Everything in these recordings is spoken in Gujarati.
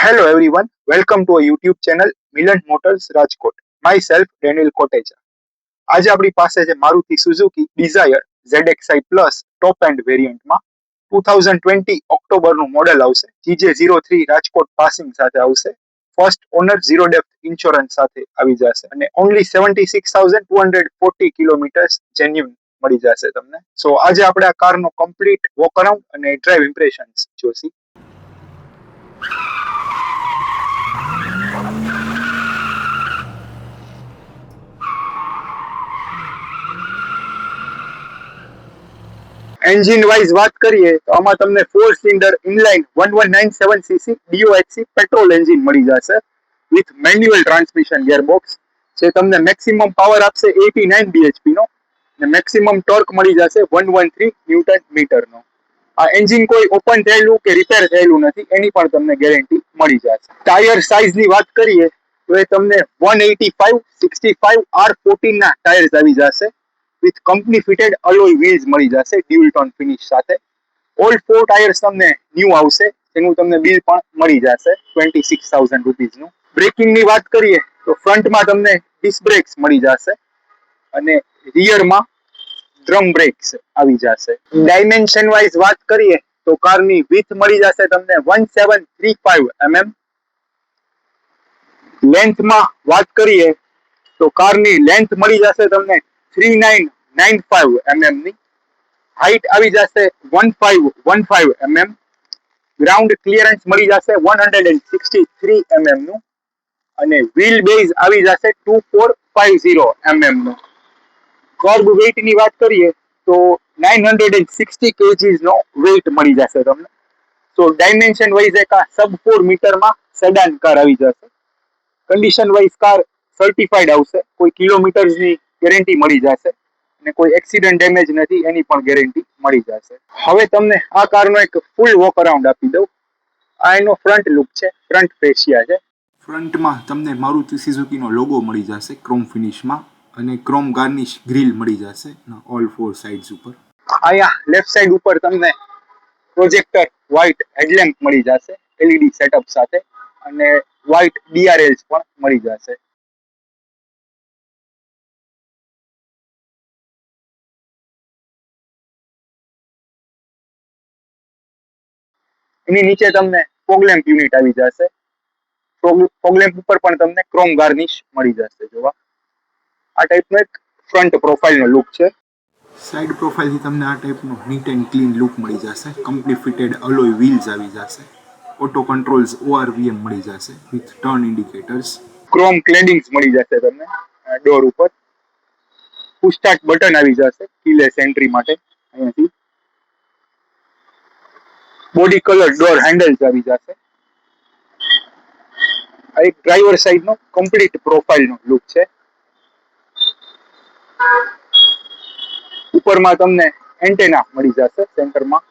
Hello everyone, welcome to a YouTube channel Milan Motors Rajkot. Myself Daniel Kotecha. આજે આપણી પાસે છે Maruti Suzuki Dzire ZXi plus top end વેરિયન્ટમાં 2020 ઓક્ટોબરનું મોડેલ આવશે. GJ03 રાજકોટ પાસિંગ સાથે આવશે. First owner zero depth insurance સાથે આવી જશે અને ઓનલી 76,240 કિલોમીટર્સ જેન્યુન મળી જશે તમને. સો આજે આપણે આ કારનો કમ્પ્લીટ વોક અરાઉન્ડ અને ડ્રાઈવ ઇમ્પ્રેશન્સ જોશી. એન્જિન વાઇઝ વાત કરીએ તો આમાં તમને 4 cylinder inline 1197cc DOHC petrol engine મળી જશે વિથ મેન્યુઅલ ટ્રાન્સમિશન ગિયરબોક્સ જે તમને મેક્સિમમ પાવર આપશે 89 bhp નો અને મેક્સિમમ ટોર્ક મળી જશે 113 ન્યૂટન મીટરનો. આ એન્જિન કોઈ ઓપન થયેલું કે રિપેર થયેલું નથી એની પણ તમને ગેરંટી મળી જશે. ટાયર સાઇઝની વાત કરીએ તો એ તમને 185/65 R14 ના ટાયર્સ આવી જશે વિથ કંપની ફિટેડ અલોય વ્હીલ્સ મળી જશે ડ્યુઅલ ટોન ફિનિશ સાથે. ઓલ 4 ટાયર્સ તમને ન્યૂ આવશે એનું તમને બિલ પણ મળી જશે 26,000 રૂપીસનું. બ્રેકિંગની વાત કરીએ તો ફ્રન્ટમાં તમને ડિસ્ક બ્રેક્સ મળી જશે અને રિયરમાં ડ્રમ બ્રેક્સ આવી જશે. ડાયમેન્શન વાઇઝ વાત કરીએ તો કારની વિથ મળી જશે તમને 1735 mm. લેન્થમાં વાત કરીએ તો કારની લેન્થ મળી જશે તમને 3995 mm ની. હાઈટ આવી જશે 1515 mm. ગ્રાઉન્ડ ક્લિયરન્સ મળી જશે 163 mm નું અને વ્હીલ બેઝ આવી જશે 2450 mm નું. કર્બ વેઇટ ની વાત કરીએ તો 960 kgs નો વેઇટ મળી જશે તમને. તો ડાયમેન્શન વાઇઝ એક આ સબ 4 મીટરમાં સેડાન કાર આવી જશે. કન્ડિશન વાઇઝ કાર સર્ટિફાઈડ આવશે, કોઈ કિલોમીટર્સની ગેરંટી મળી જશે અને કોઈ એક્સિડન્ટ ડેમેજ નથી એની પણ ગેરંટી મળી જશે. હવે તમને આ કારનો એક ફૂલ વોક અરાઉન્ડ આપી દઉં. આ એનો ફ્રન્ટ લુક છે, ફ્રન્ટ ફેશિયા છે. ફ્રન્ટમાં તમને મારુતિ સુઝુકીનો લોગો મળી જશે ક્રોમ ફિનિશમાં અને ક્રોમ ગાર્નિશ ગ્રીલ મળી જશે ઓલ 4 સાઇડ્સ ઉપર. અહીંયા લેફ્ટ સાઈડ ઉપર તમને પ્રોજેક્ટર વ્હાઇટ હેડલેમ્પ મળી જશે LED સેટઅપ સાથે અને વ્હાઇટ DRLs પણ મળી જશે. એની નીચે તમને ફોગલેમ્પ યુનિટ આવી જશે. ફોગલેમ્પ ઉપર પણ તમને ક્રોમ ગાર્નિશ મળી જશે. જોવા આ ટાઈપનો એક ફ્રન્ટ પ્રોફાઇલનો લુક છે. સાઇડ પ્રોફાઇલથી તમને આ ટાઈપનો નીટ એન્ડ ક્લીન લુક મળી જશે. કંપની ફિટેડ અલોય વ્હીલ્સ આવી જશે. ઓટો કંટ્રોલ્સ ORVM મળી જશે વિથ ટર્ન ઇન્ડિકેટર્સ. ક્રોમ ક્લેડિંગ્સ મળી જશે તમને ડોર ઉપર. પુશ સ્ટાર્ટ બટન આવી જશે કીલેસ એન્ટ્રી માટે. અહીંયાથી બોડી કલર ડોર હેન્ડલ્સ આવી જશે. આ એક ડ્રાઈવર સાઈડનો કમ્પ્લીટ પ્રોફાઇલનો લુક છે. ઉપરમાં તમને એન્ટેના મળી જશે સેન્ટરમાં.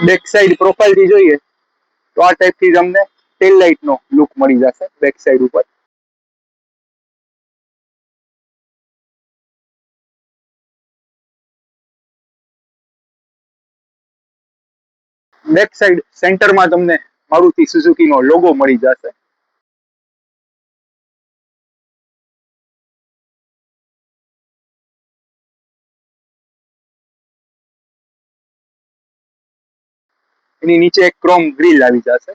બેક સાઈડ પ્રોફાઇલથી જોઈએ તો આ ટાઈપથી તમને ટેલ લાઇટનો લુક મળી જશે બેક સાઈડ ઉપર. બેક સાઈડ સેન્ટરમાં તમને મારુતિ સુઝુકીનો લોગો મળી જશે. એની નીચે એક ક્રોમ ગ્રીલ આવી જશે.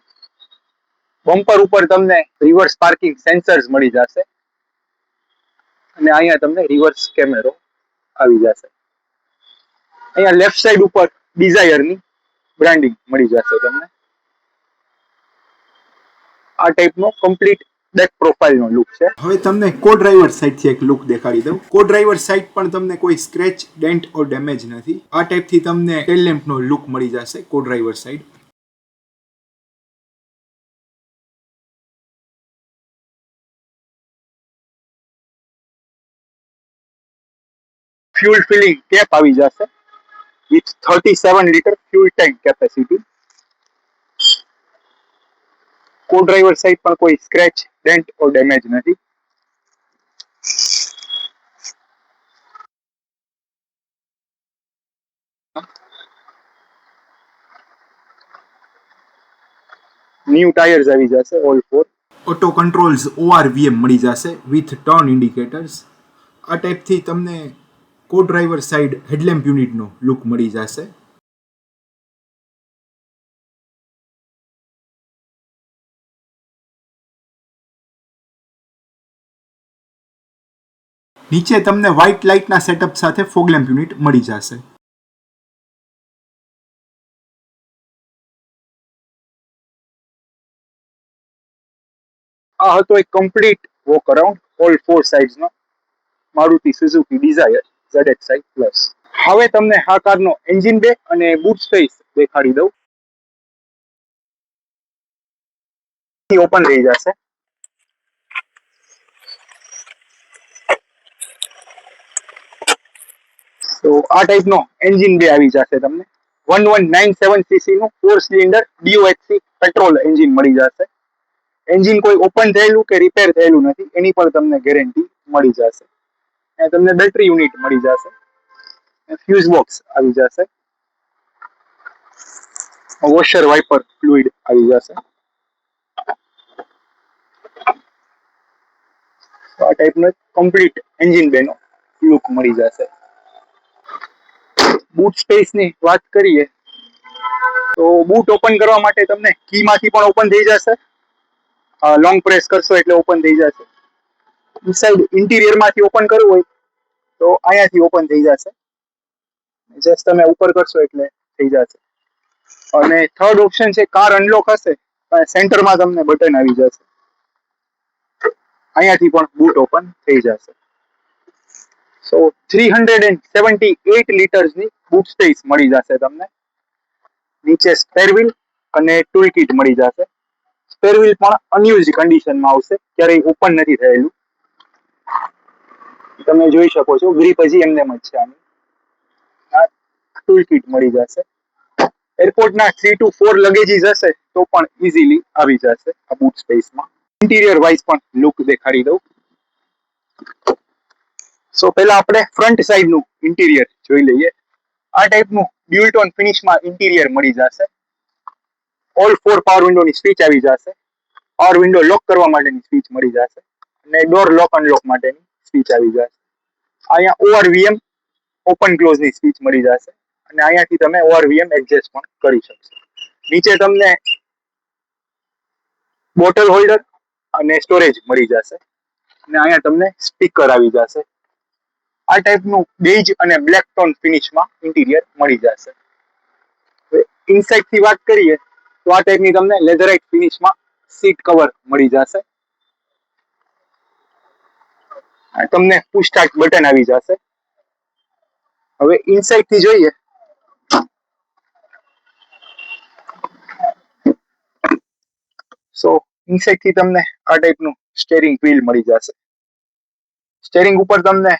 બમ્પર ઉપર તમને રિવર્સ પાર્કિંગ સેન્સર્સ મળી જશે અને અહીંયા તમને રિવર્સ કેમેરો આવી જશે. અહીંયા લેફ્ટ સાઈડ ઉપર ડિઝાયરની બ્રાન્ડિંગ મળી જશે તમને. આ ટાઈપનો કમ્પ્લીટ બેક પ્રોફાઇલનો લુક છે. હવે તમને કો ડ્રાઈવર સાઈડથી એક લુક દેખાડી દઉં. કો ડ્રાઈવર સાઈડ પણ તમને કોઈ સ્ક્રેચ, ડેન્ટ ઓર ડેમેજ નથી. આ ટાઈપથી તમને ટેલ લેમ્પનો લુક મળી જશે co driver side. Fuel filling cap આવી જશે with 37 litre fuel tank capacity. Co driver side પણ કોઈ સ્ક્રેચ, ડેન્ટ ઓર ડેમેજ નથી. ન્યૂ ટાયર્સ આવી જશે all four. Auto controls ORVM મળી જશે વિથ ટર્ન ઇન્ડિકેટર્સ. આ ટાઈપથી તમને કો ડ્રાઈવર સાઈડ હેડલેમ્પ યુનિટનો લુક મળી જશે. નીચે તમને વ્હાઇટ લાઇટના સેટઅપ સાથે ફોગ લેમ્પ યુનિટ મળી જશે. આ હતો એક complete walk around all four સાઇડ્સનો Maruti Suzuki Dzire ZXi plus. હવે તમને આ કારનો એન્જિન બે અને બૂટ સ્પેસ દેખાડી દઉં. ઓપન થઈ જશે. તો આ ટાઈપનો એન્જિન બે આવી જશે તમને. 1197cc નું 4 સિલિન્ડર DOHC પેટ્રોલ એન્જિન મળી જશે. એન્જિન કોઈ ઓપન થયેલું કે રિપેર થયેલું નથી, એની પણ તમને ગેરંટી મળી જશે. અને તમને બેટરી યુનિટ મળી જશે. ફ્યુઝ બોક્સ આવી જશે. વોશર વાઇપર ફ્લુઇડ આવી જશે. આ ટાઈપનો કમ્પ્લીટ એન્જિન બેનો લુક મળી જશે. બૂટ સ્પેસની વાત કરીએ તો બૂટ ઓપન કરવા માટે તમને કીમાંથી પણ ઓપન થઈ જશે. લોંગ પ્રેસ કરશો એટલે ઓપન થઈ જશે. ઇનસાઇડ ઇન્ટિરિયરમાંથી ઓપન કરવું હોય તો અહીંયાથી ઓપન થઈ જશે. જસ્ટ તમે ઉપર કરશો એટલે થઈ જશે. અને થર્ડ ઓપ્શન છે કાર અનલોક હશે, સેન્ટરમાં તમને બટન આવી જશે. અહીંયાથી પણ બૂટ ઓપન થઈ જશે. સો 378 લીટર્સની બૂટ સ્પેસ મળી જશે તમને. નીચે સ્પેર વ્હીલ અને ટૂલ કિટ મળી જશે. સ્પેર વ્હીલ પણ અનયુઝ કન્ડિશનમાં આવશે, ક્યારેય ઓપન નથી થયેલું. તમે જોઈ શકો છો ગ્રીપ હજી એમને જ છે. આની ટૂલ કિટ મળી જશે. એરપોર્ટના 3 to 4 લગેજીસ હશે તો પણ ઇઝીલી આવી જશે આ બૂટ સ્પેસમાં. ઇન્ટિરિયર વાઇઝ પણ લુક દેખાડી દઉં. સો પહેલા આપણે ફ્રન્ટ સાઈડનું ઇન્ટિરિયર જોઈ લઈએ. આ ટાઈપનું ડ્યુઅલ ટોન ફિનિશમાં ઇન્ટિરિયર મળી જશે. ઓલ ફોર પાવર વિન્ડોની સ્વિચ આવી જશે. પાવર વિન્ડો લોક કરવા માટેની સ્વિચ મળી જશે અને ડોર લોક અનલોક માટેની સ્વિચ આવી જશે. અહીંયા ORVM ઓપન ક્લોઝની સ્વિચ મળી જશે અને અહીંયાથી તમે ORVM એડજસ્ટ પણ કરી શકશો. નીચે તમને બોટલ હોલ્ડર અને સ્ટોરેજ મળી જશે અને અહીંયા તમને સ્પીકર આવી જશે. આ ટાઈપનું બેજ અને બ્લેક ટોન ફિનિશમાં ઇન્ટિરિયર મળી જશે. ઇનસાઇડ થી વાત કરીએ તો આ ટાઈપની તમને લેધરાઇટ ફિનિશમાં સીટ કવર મળી જશે. તમને પુશ સ્ટાર્ટ બટન આવી જશે. હવે ઇનસાઇડ થી જોઈએ સો ઇનસાઇડ થી તમને આ ટાઈપનું સ્ટેરિંગ વ્હીલ મળી જશે. સ્ટેરિંગ ઉપર તમને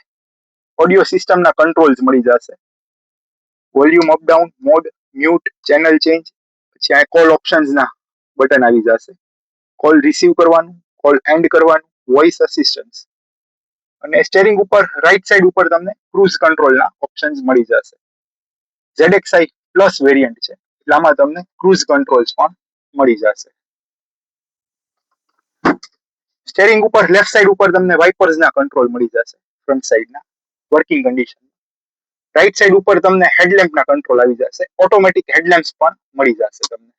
ઓડિયો સિસ્ટમના કંટ્રોલ્સ મળી જશે. Volume up down, mode, mute, channel change, પછી આ કોલ ઓપ્શન્સના બટન આવી જશે. કોલ રિસીવ કરવાનું, કોલ એન્ડ કરવાનું, વોઇસ અસિસ્ટન્સ. અને સ્ટેરિંગ ઉપર રાઈટ સાઈડ ઉપર તમને ક્રૂઝ કંટ્રોલના ઓપ્શન્સ મળી જશે. ZXi પ્લસ વેરિયન્ટ છે એટલે આમાં તમને ક્રૂઝ કંટ્રોલ્સ પણ મળી જશે. સ્ટેરિંગ ઉપર લેફ્ટ સાઈડ ઉપર તમને વાઇપર્સના કંટ્રોલ મળી જશે ફ્રન્ટ સાઈડના વર્કિંગ કન્ડિશન. રાઈટ સાઈડ ઉપર તમને હેડલેમ્પના કંટ્રોલ આવી જશે. ઓટોમેટિક હેડલેમ્પ્સ પણ મળી જશે તમને.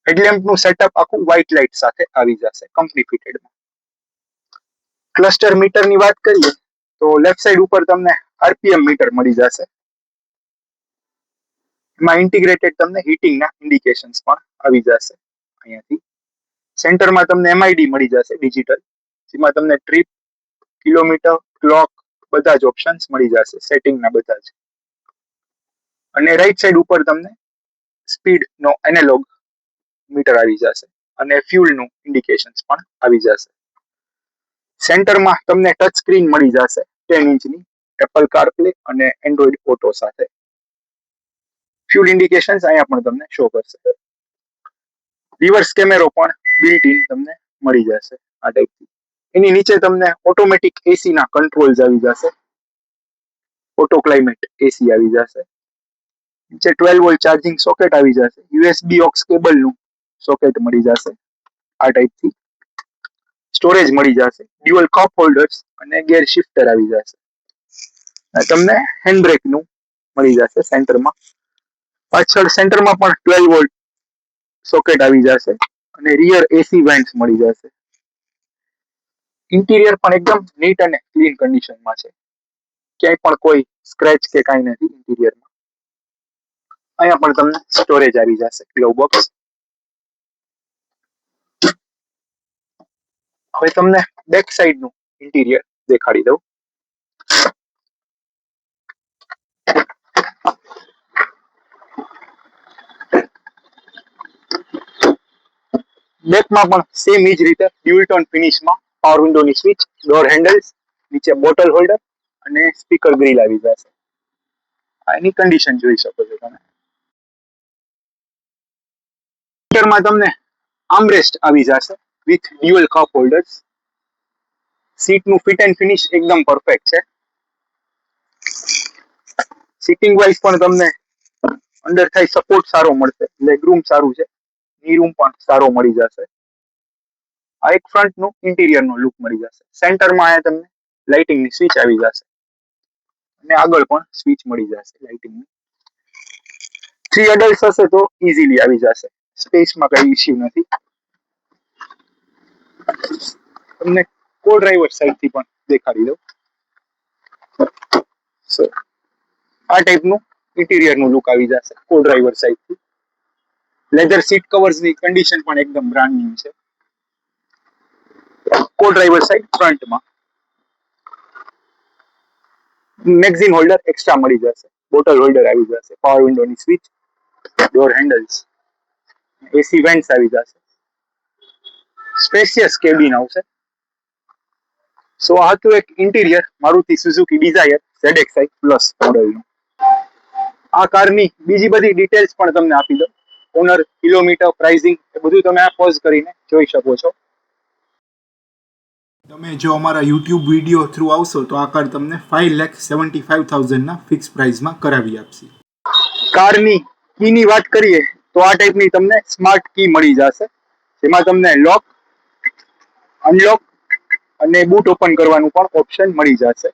હેડલેમ્પનું સેટઅપ આખું વ્હાઇટ લાઇટ સાથે આવી જશે કંપની ફિટેડમાં. ક્લસ્ટર મીટરની વાત કરીએ તો લેફ્ટ સાઈડ ઉપર તમને RPM મીટર મળી જશે. એમાં ઇન્ટિગ્રેટેડ તમને હીટિંગના ઇન્ડિકેશન્સ પણ આવી જશે અહીંયાથી. સેન્ટરમાં તમને MID મળી જશે ડિજિટલ, જેમાં તમને ટ્રીપ, કિલોમીટર, ક્લોક બધા જ ઓપ્શન્સ મળી જશે સેટિંગના બધા જ. અને રાઈટ સાઈડ ઉપર તમને સ્પીડનો એનાલોગ મીટર આવી જશે અને ફ્યુલનું ઇન્ડિકેશન્સ પણ આવી જશે. સેન્ટરમાં તમને ટચ સ્ક્રીન મળી જશે 10 ઇંચની એપલ કારપ્લે અને એન્ડ્રોઈડ ઓટો સાથે. ફ્યુલ ઇન્ડિકેશન્સ અહીંયા પણ તમને શો કરશે. રિવર્સ કેમેરો પણ બિલ્ટ ઇન તમને મળી જશે આ ટાઈપથી. એની નીચે તમને ઓટોમેટિક એસીના કંટ્રોલ્સ આવી જશે. ઓટો ક્લાઇમેટ એસી આવી જશે. નીચે 12 વોલ્ટ ચાર્જિંગ સોકેટ આવી જશે, યુએસબી ઓક્સ કેબલનું સોકેટ મળી જશે આ ટાઈપથી, સ્ટોરેજ મળી જશે, ડ્યુઅલ કપ હોલ્ડર્સ અને ગેર શિફ્ટર આવી જશે. અને તમને હેન્ડ બ્રેકનું મળી જશે સેન્ટરમાં. પાછળ સેન્ટરમાં પણ 12 વોલ્ટ સોકેટ આવી જશે અને રિયર એસી વેન્ટ્સ મળી જશે. ઇન્ટિરિયર પણ એકદમ નીટ અને ક્લીન કન્ડિશનમાં છે, ક્યાંય પણ કોઈ સ્ક્રેચ કે કાંઈ નથી ઇન્ટિરિયરમાં. અહીંયા પણ તમને સ્ટોરેજ આવી જશે, ગ્લોવ બોક્સ. હવે તમને બેક સાઈડનું ઇન્ટિરિયર દેખાડી દઉં. બેકમાં પણ સેમ એ જ રીતે ડ્યુઅલ ટોન ફિનિશમાં પાવર વિન્ડોની સ્વિચ, ડોર હેન્ડલ્સ, નીચે બોટલ હોલ્ડર અને સ્પીકર ગ્રીલ આવી જશે. એની કન્ડિશન જોઈ શકો છો તમે. સેન્ટરમાં તમને આર્મરેસ્ટ આવી જશે વિથ ડ્યુઅલ કપ હોલ્ડર્સ. સીટનું ફિટ એન્ડ ફિનિશ એકદમ પરફેક્ટ છે. સિટિંગ વાઇઝ પણ તમને અંદર થાય સપોર્ટ સારો મળશે, લેગ રૂમ સારું છે, ની રૂમ પણ સારો મળી જશે. આ એક ફ્રન્ટનું ઇન્ટિરિયરનો લુક મળી જશે. સેન્ટરમાં અહીંયા તમને લાઇટિંગની સ્વિચ આવી જશે અને આગળ પણ સ્વિચ મળી જશે લાઇટિંગની. 3 એડલ્ટ હશે તો ઇઝીલી આવી જશે, સ્પેસમાં કઈ ઇશ્યુ નથી. તમને કો ડ્રાઈવર સાઈડથી પણ દેખાડી દઉં. સો આ ટાઈપનું ઇન્ટિરિયરનું લુક આવી જશે કો ડ્રાઈવર સાઈડથી. લેધર સીટ કવર્સની કન્ડિશન પણ એકદમ બ્રાન્ડ ન્યુ છે કો ડ્રાઈવર સાઈડ ફ્રન્ટમાં. મેગઝીન હોલ્ડર એક્સ્ટ્રા મળી જશે, બોટલ હોલ્ડર આવી જશે, પાવર વિન્ડોની switch, door handles, AC vents આવી જશે, સ્પેશિયસ કેબિન આવશે. સો આ હતું એક interior Maruti Suzuki Dzire ZXi plus મોડેલનું. આ કારની બીજી બધી ડિટેલ્સ પણ તમને આપી દઉં. ઓનર, કિલોમીટર, પ્રાઇસિંગ એ બધું તમે આ પોઝ કરીને જોઈ શકો છો. તમે જો અમારા યુટ્યુબ વિડીયો થ્રુ આવશો તો આ કાર તમને 5,75,000ના ફિક્સ પ્રાઇસમાં કરાવી આપશે. કારની કીની વાત કરીએ તો આ ટાઈપની તમને સ્માર્ટ કી મળી જશે, જેમાં તમને લોક, અનલોક અને બૂટ ઓપન કરવાનું પણ ઓપ્શન મળી જશે.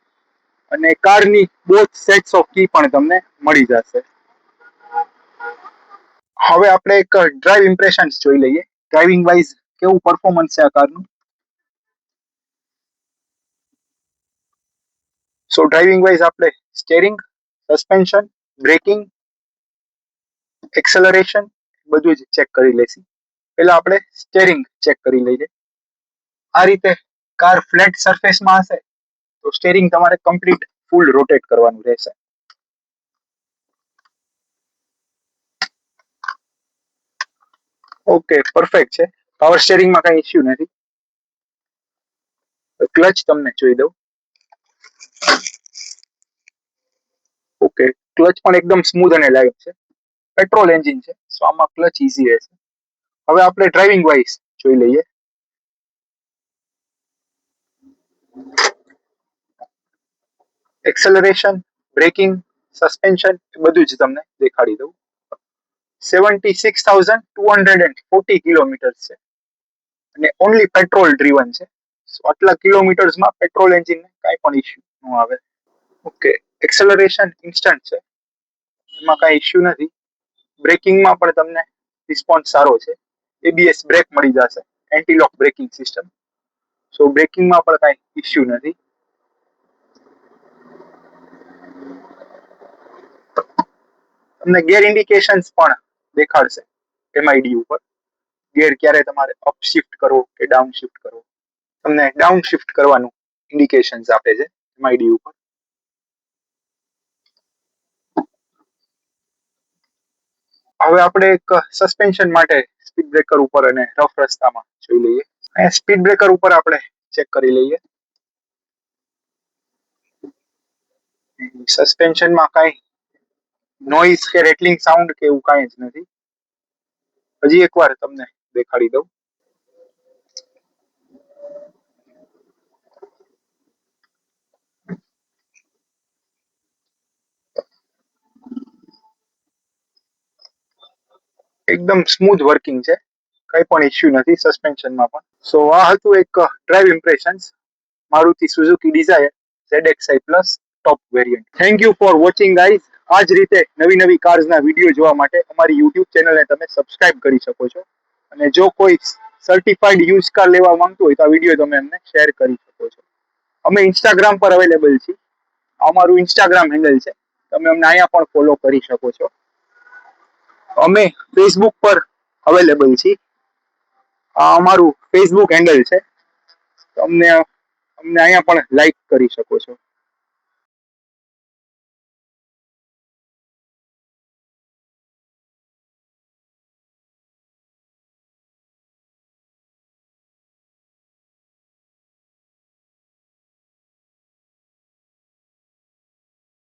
અને કારની બોથ સેટ્સ ઓફ કી પણ તમને મળી જશે. હવે આપણે એક ડ્રાઈવ ઇમ્પ્રેશન્સ જોઈ લઈએ. ડ્રાઇવિંગ વાઇઝ કેવું પરફોર્મન્સ છે આ કારનું. સો ડ્રાઇવિંગ વાઇઝ આપણે સ્ટેરિંગ, સસ્પેન્શન, બ્રેકિંગ, એક્સલરેશન બધું જ ચેક કરી લઈશું. પહેલા આપણે સ્ટેરિંગ ચેક કરી લઈએ. આ રીતે કાર ફ્લેટ સરફેસમાં હશે તો સ્ટેરિંગ તમારે કમ્પ્લીટ ફૂલ રોટેટ કરવાનું રહેશે. ઓકે, પરફેક્ટ છે. પાવર સ્ટેરિંગમાં કઈ ઇશ્યુ નથી. ક્લચ તમને જોઈ દઉં. ઓકે, ક્લચ પણ એકદમ સ્મૂથ અને લાઇટ છે. પેટ્રોલ એન્જિન છે, સો આમાં ક્લચ ઈઝી રહેશે. હવે આપણે ડ્રાઇવિંગ વાઇઝ જોઈ લઈએ. એક્સેલરેશન, બ્રેકિંગ, સસ્પેન્શન બધું જ તમને દેખાડી દઉં. 76,240 કિલોમીટર છે અને ઓનલી પેટ્રોલ ડ્રીવન છે. આટલા કિલોમીટર્સમાં પેટ્રોલ એન્જિનને કાંઈ પણ ઇશ્યુ ન આવે. ઓકે, એક્સેલરેશન ઇન્સ્ટન્ટ છે, એમાં કાંઈ ઇશ્યુ નથી. બ્રેકિંગમાં પણ તમને રિસ્પોન્સ સારો છે. એબીએસ બ્રેક મળી જશે, એન્ટી લોક બ્રેકિંગ સિસ્ટમ. સો બ્રેકિંગમાં પણ કાંઈ ઇશ્યુ નથી. તમને ગેર ઇન્ડિકેશન્સ પણ દેખાડશે એમઆઈડી ઉપર. ગેર ક્યારે તમારે અપ શિફ્ટ કરવો કે ડાઉન શિફ્ટ કરવો, તમને ડાઉન શિફ્ટ કરવાનું ઇન્ડિકેશન્સ આપે છે એમઆઈડી ઉપર. હવે આપણે એક સસ્પેન્શન માટે સ્પીડ બ્રેકર ઉપર અને રફ રસ્તામાં જોઈ લઈએ. અહીંયા સ્પીડ બ્રેકર ઉપર આપણે ચેક કરી લઈએ. સસ્પેન્શનમાં કાંઈ નોઇઝ કે રેટલિંગ સાઉન્ડ કે એવું કાંઈ જ નથી. હજી એકવાર તમને દેખાડી દઉં. એકદમ સ્મૂથ વર્કિંગ છે, કઈ પણ ઇશ્યુ નથી સસ્પેન્શનમાં પણ. સો આ હતું એક drive impressions Maruti Suzuki Dzire ZXi plus top variant. Thank you for watching guys. આ જ રીતે નવી નવી કાર્સના વિડીયો જોવા માટે અમારી યુટ્યુબ ચેનલને તમે સબસ્ક્રાઇબ કરી શકો છો, અને જો કોઈ સર્ટિફાઈડ યુઝ કાર લેવા માંગતું હોય તો આ વિડીયો તમે એમને શેર કરી શકો છો. અમે ઇન્સ્ટાગ્રામ પર અવેલેબલ છીએ, અમારું ઇન્સ્ટાગ્રામ હેન્ડલ છે, તમે અમને અહીંયા પણ ફોલો કરી શકો છો. અમે ફેસબુક પર અવેલેબલ છીએ, આ અમારું ફેસબુક હેન્ડલ છે, તમને અમને અહીંયા પણ લાઈક કરી શકો છો.